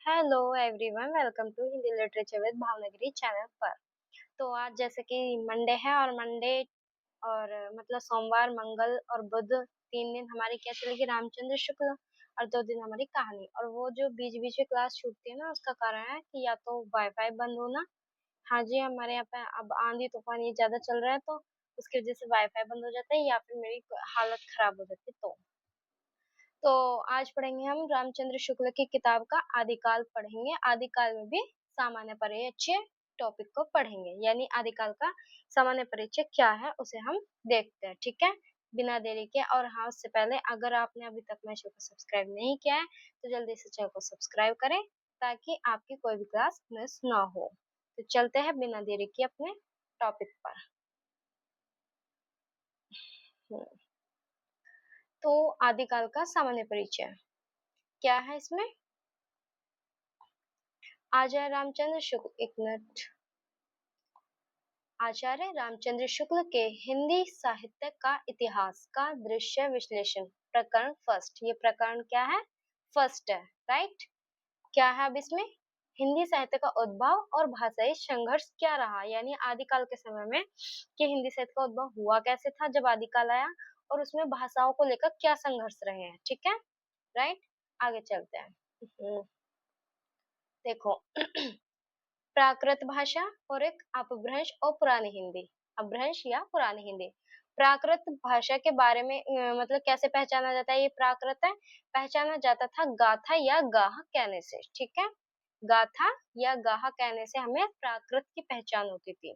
Hello everyone, welcome to Hindi literature with Bhavnagari channel पर। तो आज जैसे कि मंडे है और मंडे और मतलब सोमवार, मंगल और बुध 3 दिन हमारी क्या चलेगी, रामचंद्र शुक्ल, और 2 दिन हमारी कहानी। और वो जो बीच बीच में क्लास छूटती है ना, उसका कारण है कि या तो वाईफाई बंद होना। हाँ जी, हमारे यहाँ पे अब आंधी तूफान ये ज्यादा चल रहा है, तो उसकी वजह से वाईफाई बंद हो जाता है या फिर मेरी हालत खराब हो जाती है। तो आज पढ़ेंगे हम रामचंद्र शुक्ल की किताब का आदिकाल पढ़ेंगे। आदिकाल में भी सामान्य परिचय टॉपिक को पढ़ेंगे, यानी आदिकाल का सामान्य परिचय क्या है उसे हम देखते हैं। ठीक है, बिना देरी के। और हाँ, उससे पहले अगर आपने अभी तक मेरे चैनल को सब्सक्राइब नहीं किया है तो जल्दी से चैनल को सब्सक्राइब करें ताकि आपकी कोई भी क्लास मिस ना हो। तो चलते हैं बिना देरी के अपने टॉपिक पर। हम्म, तो आदिकाल का सामान्य परिचय क्या है इसमें। आचार्य रामचंद्र शुक्ल, एक मिनट। आचार्य रामचंद्र शुक्ल के हिंदी साहित्य का इतिहास का दृश्य विश्लेषण, प्रकरण फर्स्ट। ये प्रकरण क्या है, फर्स्ट है, राइट। क्या है अब इसमें, हिंदी साहित्य का उद्भव और भाषाई संघर्ष क्या रहा, यानी आदिकाल के समय में कि हिंदी साहित्य का उद्भव हुआ कैसे था जब आदिकाल आया, और उसमें भाषाओं को लेकर क्या संघर्ष रहे हैं। ठीक है, राइट। आगे चलते हैं। देखो प्राकृत भाषा और एक अपभ्रंश और पुरानी हिंदी। अपभ्रंश या पुरानी हिंदी। प्राकृत भाषा के बारे में मतलब कैसे पहचाना जाता है, ये प्राकृत है, पहचाना जाता था गाथा या गाह कहने से। ठीक है, गाथा या गाहा कहने से हमें प्राकृत की पहचान होती थी,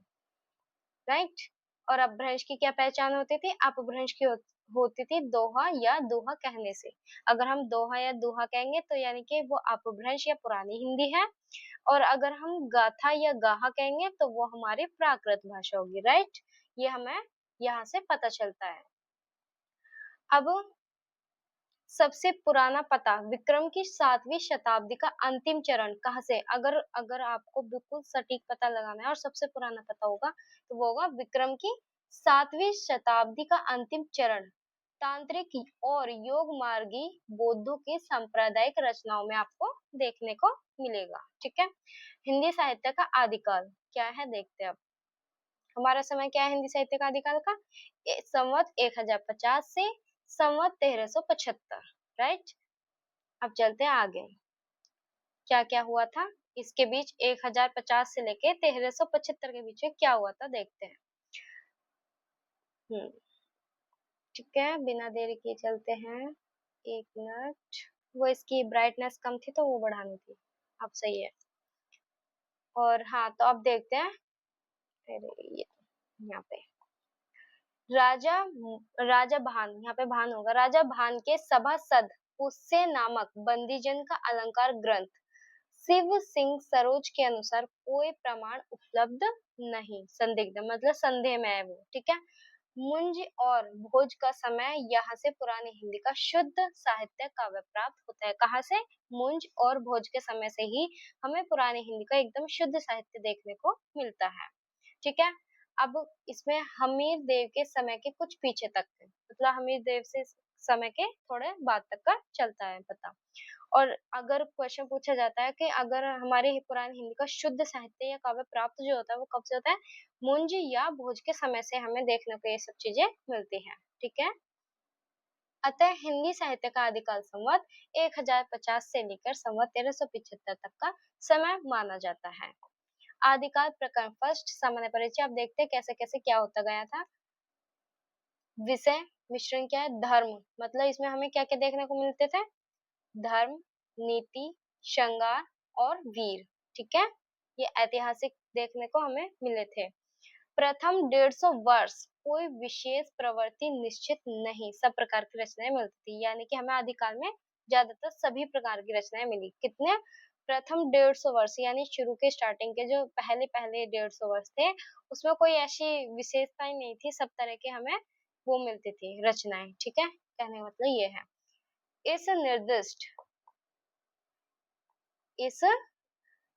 राइट। और अपभ्रंश की क्या पहचान होती थी, अपभ्रंश की होती थी दोहा या दोहा कहने से। अगर हम दोहा या दोहा कहेंगे तो यानी कि वो अपभ्रंश या पुरानी हिंदी है, और अगर हम गाथा या गाहा कहेंगे तो वो हमारी प्राकृत भाषा होगी, राइट। ये हमें यहाँ से पता चलता है। अब सबसे पुराना पता विक्रम की 7वीं शताब्दी का अंतिम चरण कहाँ से, अगर अगर आपको बिल्कुल सटीक पता लगाना है और सबसे पुराना पता होगा तो वो होगा विक्रम की 7वीं शताब्दी का अंतिम चरण। तांत्रिक और योग मार्गी बौद्धों की सांप्रदायिक रचनाओं में आपको देखने को मिलेगा। ठीक है, हिंदी साहित्य का आदिकाल क्या है देखते हैं अब। हमारा समय क्या है हिंदी साहित्य का आदिकाल का, संवत 1050 से संवत 1375, राइट। अब चलते हैं आगे, क्या क्या हुआ था इसके बीच, 1050 से लेके 1375 के बीच में क्या हुआ था देखते हैं। हम्म, ठीक है, बिना देरी के चलते हैं। एक मिनट, वो इसकी ब्राइटनेस कम थी तो वो बढ़ानी थी, अब सही है। और हाँ, तो अब देखते हैं। अरे ये यहाँ पे राजा राजा भान, यहाँ पे भान होगा, राजा भान के सभासद उससे नामक बंदीजन का अलंकार ग्रंथ शिव सिंह सरोज के अनुसार कोई प्रमाण उपलब्ध नहीं, संदिग्ध मतलब संदेह में है वो। ठीक है, मुंज और भोज का समय, यहाँ से पुरानी हिंदी का शुद्ध साहित्य काव्य प्राप्त होता है। कहाँ से, मुंज और भोज के समय से ही हमें पुरानी हिंदी का एकदम शुद्ध साहित्य देखने को मिलता है। ठीक है, अब इसमें हमीर देव के समय के कुछ पीछे तक है, मतलब हमीर देव से समय के थोड़े बाद तक का चलता है पता। और अगर क्वेश्चन पूछा जाता है कि अगर हमारी पुरानी हिंदी का शुद्ध साहित्य या काव्य प्राप्त जो होता है वो कब से होता है, मुंज या भोज के समय से हमें देखने को ये सब चीजें मिलती हैं। ठीक है, अतः हिंदी साहित्य का आदिकाल संवत 1050 से लेकर संवत 1375 तक का समय माना जाता है। आदिकाल प्रकरण फर्स्ट, सामान्य परिचय। अब देखते हैं कैसे कैसे क्या होता गया था। विषय मिश्रण क्या है, धर्म, मतलब इसमें हमें क्या क्या देखने को मिलते थे, धर्म, नीति, श्रृंगार और वीर। ठीक है, ये ऐतिहासिक देखने को हमें मिले थे। प्रथम 150 वर्ष कोई विशेष प्रवृत्ति निश्चित नहीं, सब प्रकार की रचनाएं मिलती थी, यानी कि हमें आदिकाल में ज्यादातर सभी प्रकार की रचनाएं मिली। कितने, प्रथम 150 वर्ष यानी शुरू के स्टार्टिंग के जो पहले पहले 150 वर्ष थे उसमें कोई ऐसी विशेषताएं नहीं थी, सब तरह के हमें वो मिलती थी रचनाएं। ठीक है, कहने का मतलब ये है। इस निर्दिष्ट इस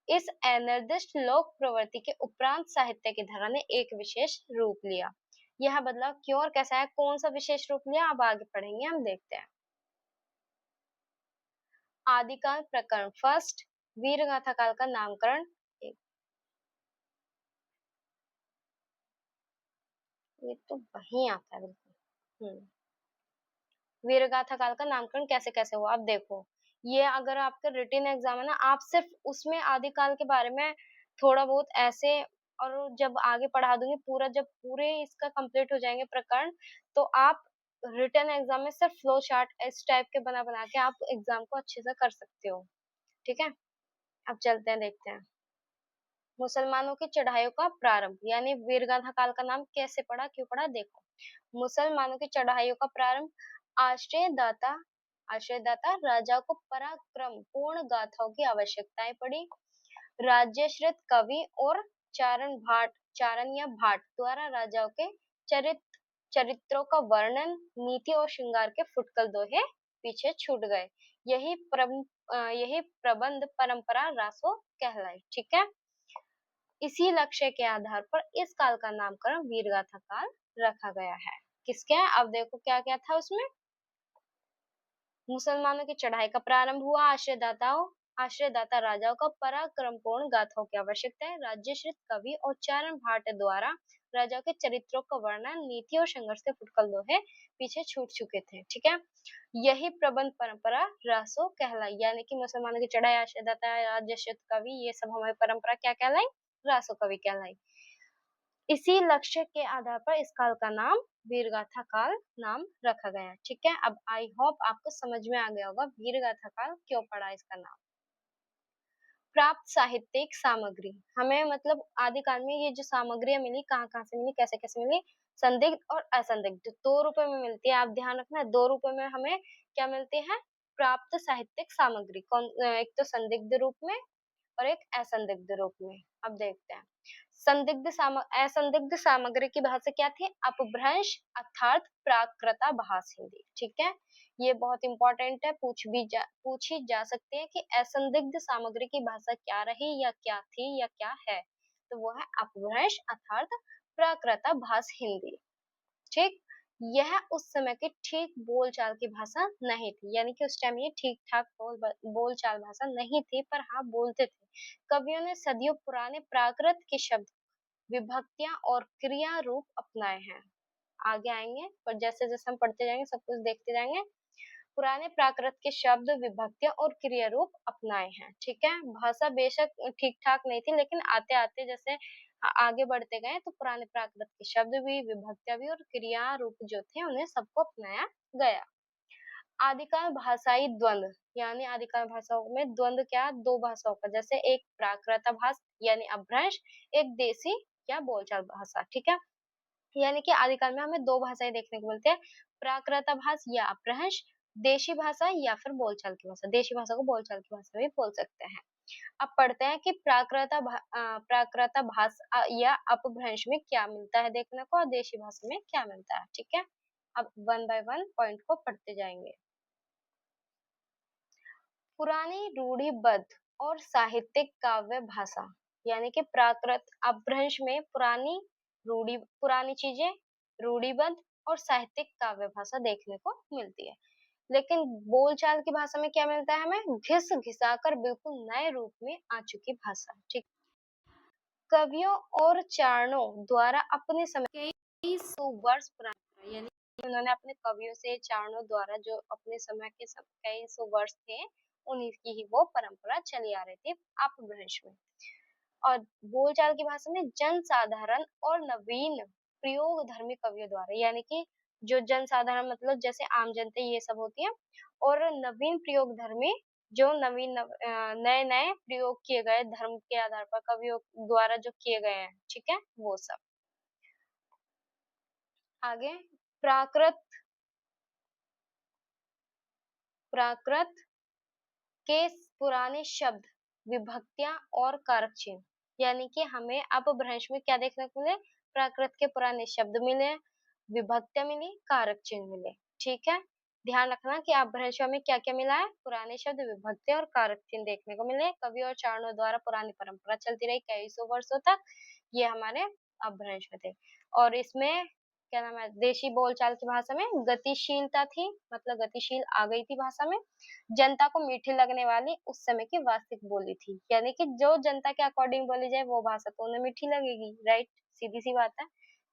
इस अनिर्दिष्ट लोक प्रवृत्ति के उपरांत साहित्य की धारा ने एक विशेष रूप लिया। यह बदलाव क्यों और कैसा है, कौन सा विशेष रूप लिया, अब आगे पढ़ेंगे, हम देखते हैं। आदिकाल प्रकरण फर्स्ट, वीर गाथा काल का नामकरण। ये तो वही आता है बिल्कुल। वीरगाथा काल का नामकरण कैसे कैसे हुआ, आप देखो। ये अगर आपका रिटन एग्जाम है ना, आप सिर्फ उसमें आदिकाल के बारे में थोड़ा बहुत ऐसे, और जब आगे पढ़ा दूंगी पूरा, जब पूरे इसका कंप्लीट हो जाएंगे प्रकरण, तो आप रिटन एग्जाम में सिर्फ फ्लो चार्ट इस टाइप के बना बना के आप एग्जाम को अच्छे से कर सकते हो। ठीक है, अब चलते हैं, देखते हैं। मुसलमानों की चढ़ाइयों का प्रारंभ, यानी वीरगाथा काल का नाम कैसे पड़ा, क्यों पड़ा, देखो। मुसलमानों की चढ़ाइयों का प्रारंभ आश्रयदाता आश्रयदाता राजा को पराक्रम पूर्ण गाथाओं की आवश्यकताएं पड़ी। राज्यश्रित कवि और चारण या भाट द्वारा राजाओं के चरित्रों का वर्णन, नीति और श्रृंगार के फुटकल दोहे पीछे छूट गए। यही प्रबंध परंपरा रासो कहलाई। ठीक है, इसी लक्ष्य के आधार पर इस काल का नामकरण वीरगाथा काल रखा गया है। किसके, अब देखो क्या क्या था उसमें। मुसलमानों की चढ़ाई का प्रारंभ हुआ, आश्रयदाता राजाओं का पराक्रमपूर्ण गाथाओं की आवश्यकता है, राज्यश्रित कवि और चारण भाट द्वारा राजाओं के चरित्रों का वर्णन, नीति और संघर्ष के फुटकल दोहे पीछे छूट चुके थे। ठीक है, यही प्रबंध परंपरा रासो कहलाई, यानी कि मुसलमानों की चढ़ाई, आश्रयदाता, राज्यश्रित कवि, ये सब हमारी परंपरा क्या कहलाई, रासो कवि कहलाई। इसी लक्ष्य के आधार पर इस काल का नाम वीरगाथा काल नाम रखा गया। ठीक है, अब आई होप आपको समझ में आ गया होगा वीरगाथा काल क्यों पड़ा इसका नाम। प्राप्त साहित्यिक सामग्री, हमें मतलब आदिकाल में ये जो सामग्रियां मिली, कहाँ कहाँ से मिली, कैसे कैसे मिली, संदिग्ध और असंदिग्ध 2 रूपों में मिलती है। आप ध्यान रखना, 2 रूपों में हमें क्या मिलती है, प्राप्त साहित्यिक सामग्री। कौन, एक तो संदिग्ध रूप में और एक असंदिग्ध रूप में। अब देखते हैं, असंदिग्ध सामग्री की भाषा क्या थी, अपभ्रंश अर्थात प्राकृता भाष हिंदी। ठीक है, ये बहुत इंपॉर्टेंट है, पूछी जा सकती है कि असंदिग्ध सामग्री की भाषा क्या रही, या क्या थी, या क्या है, तो वो है अपभ्रंश अर्थात प्राकृता भाष हिंदी। ठीक, यह उस समय की ठीक बोलचाल की भाषा नहीं थी, यानी कि उस टाइम ये ठीक ठाक बोलचाल भाषा नहीं थी, पर हाँ बोलते थे। कवियों ने सदियों पुराने प्राकृत के शब्द, विभक्तियां और क्रिया रूप अपनाए हैं। आगे आएंगे, पर जैसे जैसे हम पढ़ते जाएंगे सब कुछ देखते जाएंगे। पुराने प्राकृत के शब्द, विभक्तियां और क्रिया रूप अपनाए हैं। ठीक है, भाषा बेशक ठीक ठाक नहीं थी, लेकिन आते आते जैसे आगे बढ़ते गए तो पुराने प्राकृत के शब्द भी, विभक्तियां भी और क्रिया रूप जो थे उन्हें सबको अपनाया गया। आदिकाल भाषाई द्वंद्व, यानी आदिकाल भाषाओं में द्वंद्व क्या, 2 भाषाओं का, जैसे एक प्राकृत भाषा यानी अपभ्रंश, एक देशी या बोलचाल भाषा। ठीक है, यानी कि आदिकाल में हमें 2 भाषाएं देखने को मिलती है, प्राकृत भाषा या अपभ्रंश, देशी भाषा या फिर बोलचाल की भाषा। देशी भाषा को बोलचाल की भाषा भी बोल सकते हैं। अब पढ़ते हैं कि प्राकृत भाषा या अपभ्रंश में क्या मिलता है देखने को, और देशी भाषा में क्या मिलता है। ठीक है, अब 1 बाय 1 पॉइंट को पढ़ते जाएंगे। पुरानी रूढ़िबद्ध और साहित्यिक काव्य भाषा, यानी कि प्राकृत अपभ्रंश में पुरानी चीजें, रूढ़िबद्ध और साहित्यिक काव्य भाषा देखने को मिलती है। लेकिन बोलचाल की भाषा में क्या मिलता है हमें, घिस घिसाकर बिल्कुल नए रूप में आ चुकी भाषा। ठीक, कवियों और चारणों द्वारा अपने समय कई सौ वर्ष पुरानी, यानी उन्होंने अपने कवियों से, चारणों द्वारा जो अपने समय के कई सौ वर्ष थे, उन्हीं की ही वो परंपरा चली आ रही थी अपभ्रंश में। और बोलचाल की भाषा में जन साधारण और नवीन प्रयोग धर्मी कवियों द्वारा, यानी कि जो जन साधारण मतलब जैसे आम जनता ये सब होती है, और नवीन प्रयोग धर्मी जो नए नए प्रयोग किए गए धर्म के आधार पर कवियों द्वारा जो किए गए हैं। ठीक है, वो सब। आगे, प्राकृत प्राकृत के पुराने शब्द, विभक्तियां और कारक चिन्ह, यानी कि हमें अपभ्रंश में क्या देखने को मिले, प्राकृत के पुराने शब्द मिले, विभक्तियां मिली, कारक चिन्ह मिले। ठीक है, ध्यान रखना कि अपभ्रंश में क्या क्या मिला है, पुराने शब्द, विभक्ति और कारक चिन्ह देखने को मिले। कवि और चारणों द्वारा पुरानी परंपरा चलती रही कई सौ वर्षों तक, ये हमारे अपभ्रंश में थे। और इसमें क्या नाम है, देशी बोलचाल की भाषा में गतिशीलता थी, मतलब गतिशील आ गई थी भाषा में। जनता को मीठी लगने वाली उस समय की वास्तविक बोली थी, यानी कि जो जनता के अकॉर्डिंग बोली जाए वो भाषा तो उन्हें मीठी लगेगी, राइट। सीधी सी बात है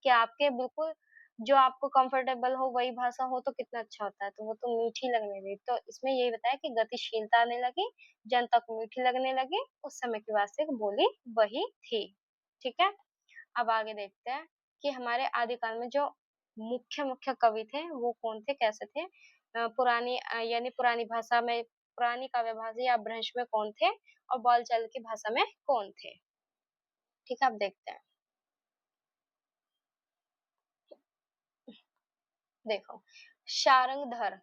कि आपके बिल्कुल जो आपको कंफर्टेबल हो वही भाषा हो तो कितना अच्छा होता है, तो वो तो मीठी लगने लगी। तो इसमें यही बताया कि गतिशीलता आने लगी, जनता को मीठी लगने लगी, उस समय की वास्तविक बोली वही थी। ठीक है, अब आगे देखते हैं कि हमारे आदिकाल में जो मुख्य मुख्य कवि थे वो कौन थे, कैसे थे। पुरानी यानी पुरानी भाषा में, पुरानी काव्य भाषा या अपभ्रंश में कौन थे, और बोलचाल की भाषा में कौन थे। ठीक है, अब देखते हैं। देखो, शारंगधर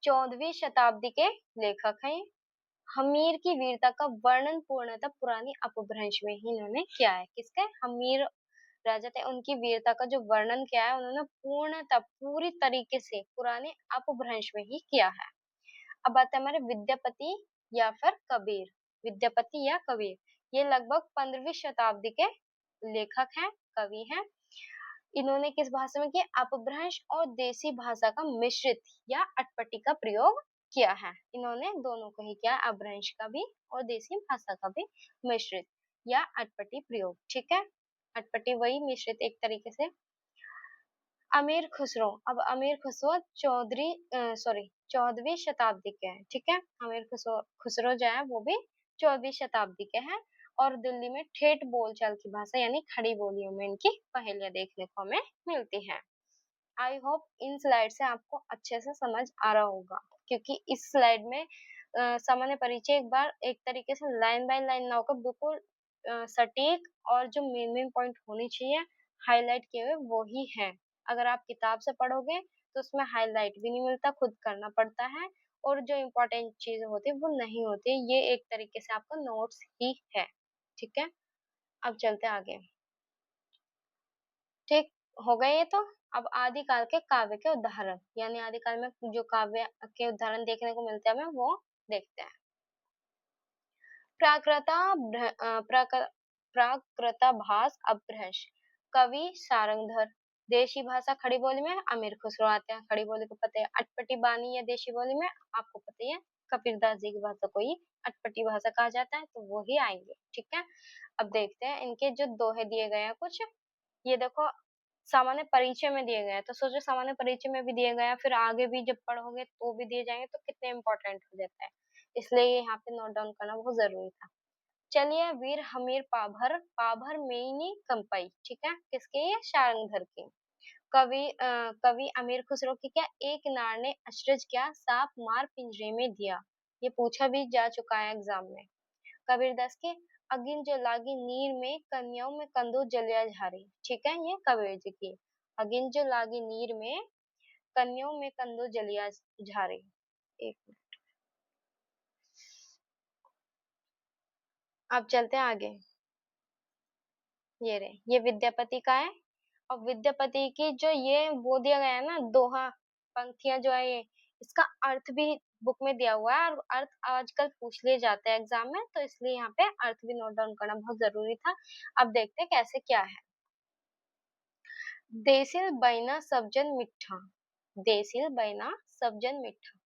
14वीं शताब्दी के लेखक हैं। हमीर की वीरता का वर्णन पूर्णतः पुरानी अपभ्रंश में ही इन्होंने किया है। किसके, हमीर राजा थे, उनकी वीरता का जो वर्णन किया है उन्होंने पूर्णतः पूरी तरीके से पुराने अपभ्रंश में ही किया है। अब आते हैं हमारे विद्यापति या फिर कबीर। विद्यापति या कबीर ये लगभग 15वीं शताब्दी के लेखक हैं, कवि हैं। इन्होंने किस भाषा में किया, अपभ्रंश और देसी भाषा का मिश्रित या अटपटी का प्रयोग किया है। इन्होंने दोनों को ही किया, अपभ्रंश का भी और देसी भाषा का भी मिश्रित या अटपटी प्रयोग। ठीक है, अटपटी वही, मिश्रित एक तरीके से। अमीर खुसरो, अब अमीर खुसरो 14वीं शताब्दी के हैं। ठीक है, अमीर खुसरो खुसरो जो है वो भी 14वीं शताब्दी के हैं, और दिल्ली में ठेठ बोलचाल की भाषा यानी खड़ी बोलियों में इनकी पहेलियां देखने को हमें मिलती हैं। आई होप इन स्लाइड से आपको अच्छे से समझ आ रहा होगा, क्योंकि इस स्लाइड में सामान्य परिचय एक बार एक तरीके से लाइन बाय लाइन ना होकर बिल्कुल सटीक, और जो मेन मेन पॉइंट होनी चाहिए हाईलाइट किए हुए वो ही है। अगर आप किताब से पढ़ोगे तो उसमें हाईलाइट भी नहीं मिलता, खुद करना पड़ता है, और जो इम्पोर्टेंट चीजें होती है वो नहीं होती। ये एक तरीके से आपका नोट्स ही है। ठीक है, अब चलते हैं आगे। ठीक, हो गए ये तो। अब आदिकाल के काव्य के उदाहरण, यानी आदिकाल में जो काव्य के उदाहरण देखने को मिलते हैं हमें वो देखते हैं। प्राकृताभास अपभ्रंश, कवि सारंगधर। देशी भाषा खड़ी बोली में अमीर खुसरो आते हैं, खड़ी बोली को पता है। अटपटी बानी या देशी बोली में आपको पता ही है कबीरदास जी की भाषा को ही अटपटी भाषा कहा जाता है, तो वो ही आएंगे। ठीक है, अब देखते हैं इनके जो दोहे दिए गए हैं कुछ। ये देखो, सामान्य परिचय में दिए गए हैं, तो सोचो सामान्य परिचय में भी दिए गए हैं, फिर आगे भी जब पढ़ोगे तो भी दिए जाएंगे, तो कितने इंपॉर्टेंट हो जाता है, इसलिए यहाँ पे नोट डाउन करना बहुत जरूरी था। चलिए, वीर हमीर पाभर, पाभर मेइनी कंपई। ठीक है, किसके, ये शारंगधर के। कवि अमीर खुसरो की क्या, एक नार ने अचरज क्या, सांप मार पिंजरे में दिया। ये पूछा भी जा चुका है एग्जाम में। कबीरदास के अगिन जो लागी नीर में, कन्याओं में कंदो जलिया झारी। ठीक है, ये कबीर जी की। अगिन जो लागी नीर में, कन्याओं में कंदो जलिया झारी। एक मिनट, अब चलते हैं आगे। ये रे, ये विद्यापति का है। और विद्यापति की जो ये वो दिया गया है ना, दोहा पंक्तियां जो है ये, इसका अर्थ भी बुक में दिया हुआ है, और अर्थ आजकल पूछ लिए जाते हैं एग्जाम में, तो इसलिए यहाँ पे अर्थ भी नोट डाउन करना बहुत जरूरी था। अब देखते हैं कैसे क्या है। देसिल बैना सबजन मिठा, देसिल बैना सबजन मिठा,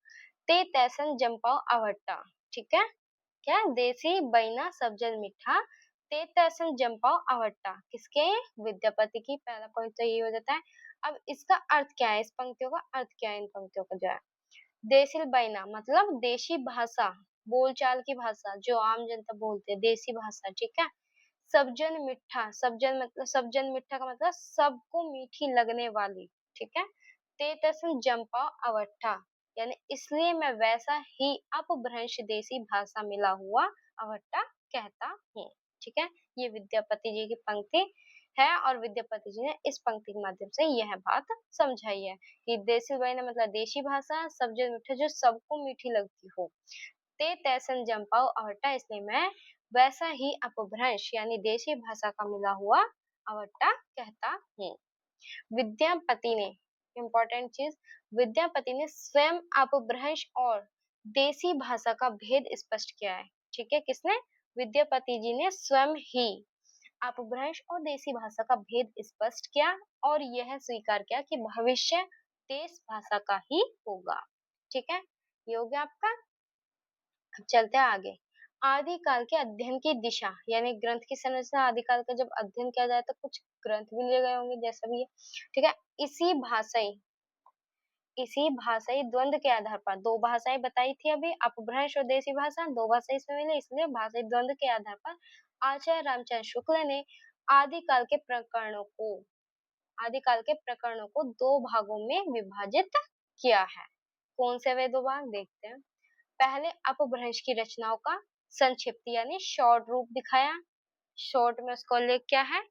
ते तैसन जंपाओ आवट्टा। ठीक है, क्या, देसी बैना सबजन मिठा, ते तैसन जंपाओ आवट्टा, किसके, विद्यापति की। पहला पॉइंट तो ये हो जाता है। अब इसका अर्थ क्या है, इस पंक्तियों का अर्थ क्या है, इन पंक्तियों का जो है। देसिल बैना मतलब देशी भाषा, बोलचाल की भाषा जो आम जनता बोलते हैं, देसी भाषा। ठीक है, सबजन मिठा, सबजन मतलब, सबजन मिठा का मतलब सबको मीठी लगने वाली। ठीक है, ते तसन जंपा अवट्ठा, यानी इसलिए मैं वैसा ही अपभ्रंश देसी भाषा मिला हुआ अवट्ठा कहता हूँ। ठीक है, ये विद्यापति जी की पंक्ति है, और विद्यापति जी ने इस पंक्ति के माध्यम से यह बात समझाई है कि देसी बहना मतलब देशी भाषा, सबजन मिठा जो सबको मीठी लगती हो, ते तैसन जंपाओ अवट्टा, इसलिए मैं वैसा ही अपभ्रंश यानी देशी भाषा का मिला हुआ अवट्टा कहता हूँ। विद्यापति ने, इंपॉर्टेंट चीज, विद्यापति ने स्वयं अपभ्रंश और देसी भाषा का भेद स्पष्ट किया है। ठीक है, किसने, विद्यापति जी ने स्वयं ही अपभ्रंश और देसी भाषा का भेद स्पष्ट किया और यह स्वीकार किया कि भविष्य देश भाषा का ही होगा। ठीक है, ये हो गया आपका। अब चलते हैं आगे। आदिकाल के अध्ययन की दिशा यानी ग्रंथ की संरचना। आदिकाल का जब अध्ययन किया जाए तो कुछ ग्रंथ भी लिए गए होंगे जैसा भी है। ठीक है, इसी भाषाई द्वंद के आधार पर दो भाषाएं बताई थी अभी, अपभ्रंश और देसी भाषा, दो भाषा इसमें मिली, इसलिए भाषाई द्वंद के आधार पर आचार्य रामचंद्र शुक्ल ने आदिकाल के प्रकरणों को आदिकाल के प्रकरणों को दो भागों में विभाजित किया है। कौन से वे दो भाग देखते हैं। पहले अपभ्रंश की रचनाओं का संक्षिप्त यानी शॉर्ट रूप दिखाया, शॉर्ट में उसका उल्लेख क्या है।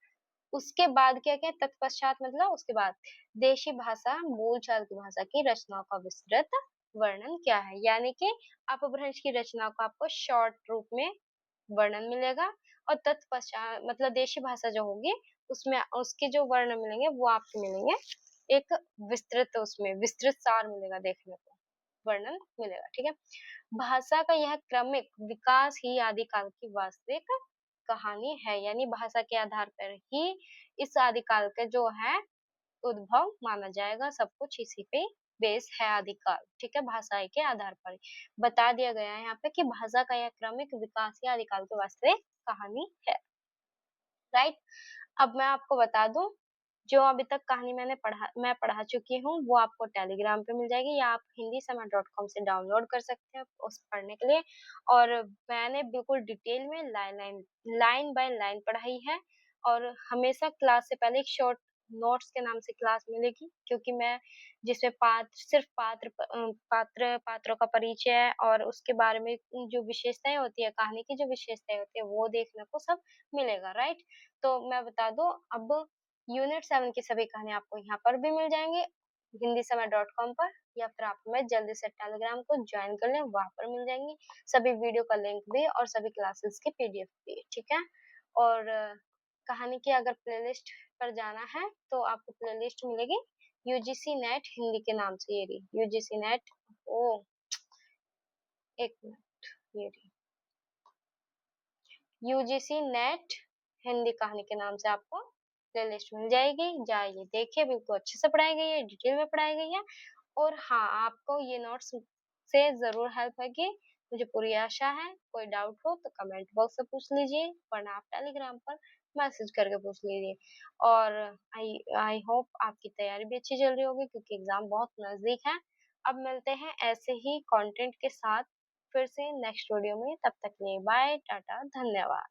उसके बाद क्या क्या तत्पश्चात मतलब उसके बाद देशी भाषा बोलचाल की भाषा की रचनाओं का विस्तृत वर्णन क्या है, यानी कि अपभ्रंश की रचनाओं का आपको शॉर्ट रूप में वर्णन मिलेगा और तत्पश्चात मतलब देशी भाषा जो होगी उसमें उसके जो वर्ण मिलेंगे वो आपको मिलेंगे एक विस्तृत, उसमें विस्तृत सार मिलेगा देखने को, वर्णन मिलेगा। ठीक है, भाषा का यह क्रमिक विकास ही आदिकाल की वास्तविक कहानी है, यानी भाषा के आधार पर ही इस आदिकाल का जो है उद्भव माना जाएगा। सब कुछ इसी पे बेस है आदिकाल। ठीक है, भाषा के आधार पर बता दिया गया है यहाँ पे कि भाषा का यह क्रमिक विकास ही आदिकाल की वास्तविक कहानी है। राइट, अब मैं आपको बता दूं जो अभी तक कहानी मैं पढ़ा चुकी हूँ वो आपको टेलीग्राम पे मिल जाएगी या आप हिंदीसमा.com से डाउनलोड कर सकते हैं उस पढ़ने के लिए। और मैंने बिल्कुल डिटेल में लाइन बाय लाइन पढ़ाई है और हमेशा क्लास से पहले एक शॉर्ट नोट्स के नाम से क्लास मिलेगी, क्योंकि मैं जिसमें सिर्फ पात्रों का परिचय और उसके बारे में जो विशेषताएं होती है, कहानी की जो विशेषताएं होती है वो देखने को सब मिलेगा। राइट, तो मैं बता दूं अब यूनिट 7 की सभी कहानी आपको यहाँ पर भी मिल जाएंगे हिंदीसमा.com पर, या फिर आप मैं जल्दी से टेलीग्राम को ज्वाइन कर लें, वहां पर मिल जाएंगी सभी वीडियो का लिंक भी और सभी क्लासेस की पीडीएफ भी। ठीक है, और कहानी की अगर प्लेलिस्ट पर जाना है तो आपको प्लेलिस्ट मिलेगी यूजीसी नेट हिंदी के नाम से। ये रही यूजीसी नेट, ओ एक मिनट, ये रही यूजीसी नेट हिंदी कहानी के नाम से आपको प्लेलिस्ट मिल जाएगी, जाइए देखिए, बिल्कुल अच्छे से पढ़ाई गई है, डिटेल में पढ़ाई गई है। और हाँ, आपको ये नोट्स से जरूर हेल्प होगी, मुझे पूरी आशा है। कोई डाउट हो तो कमेंट बॉक्स से पूछ लीजिए, वरना आप टेलीग्राम पर मैसेज करके पूछ लीजिए। और आई आई होप आपकी तैयारी भी अच्छी चल रही होगी क्योंकि एग्जाम बहुत नजदीक है। अब मिलते हैं ऐसे ही कंटेंट के साथ फिर से नेक्स्ट वीडियो में, तब तक के लिए बाय टाटा, धन्यवाद।